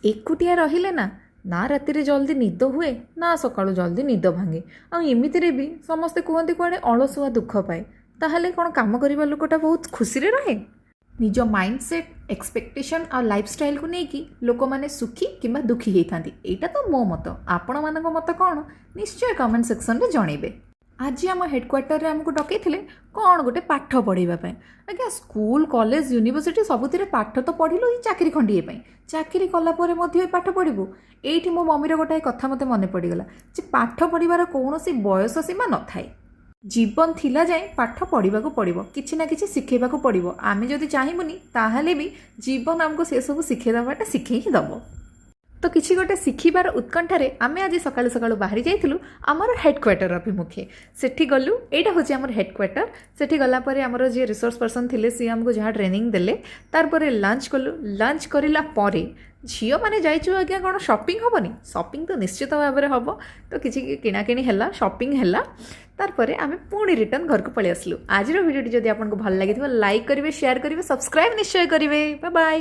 एकुटिया रहिले ना ना राति जल्दी निद हुए ना सकाळु जल्दी निद भांगे आमितिरे भी समस्ते कहते कुआड़े अलसुआ दुख पाए ताहले कौन काम करवा लोकटा बहुत खुशी रे रहे। निज माइंडसेट एक्सपेक्टेशन और लाइफस्टाइल को लेकिन लोक मैंने सुखी किंबा दुखी होता यहाँ तो मो मत आपण मान मत कौन निश्चय कमेंट सेक्शन में जनइबे। आज आम हेडक्वार्टर रे आमको डकई कौन गोटे पाठ पढ़ाई आज्ञा स्कूल कॉलेज यूनिवर्सिटी सबुति पाठ तो पढ़िलु चाकरी खंडीए चाकरी कलापर पाठ पढ़ू। ये मो मम्मीर गोटाए कथा मत मन पड़गला पाठ पढ़ार कौन बयस सीमा न थाए जीवन थिला जाए पाठ पढ़ा पड़ो कि ना कि शिखेबा पड़ो आमे जदि चाहबुनी ताहले भी जीवन आमको से सब शिखेदेवाटा शिखे ही दब। तो किसी गोटे शिखिबार उत्कंठारे आमे आज सकाळु सकाळु बाहरी जाइथिलु आमर हेडक्वार्टर अभिमुखे सेठी गलु एटा होची आमर हेडक्वार्टर सेठी गला परे आमर जे रिसोर्स पर्सन थिले सी हमको जहाँ ट्रेनिंग देले तार परे लंच कलु लंच करिला परे झील मैंने जाइचु आज्ञा कौन शॉपिंग हेनी शॉपिंग तो निश्चित भाव में हम तो किसी किणाकिणी है शॉपिंग है तार आम पुणी रिटर्न घर को पलि आसलु। आज वीडियो जदि आपको भल लगी लाइक करेंगे शेयर करेंगे सब्सक्राइब निश्चय करेंगे। Bye bye.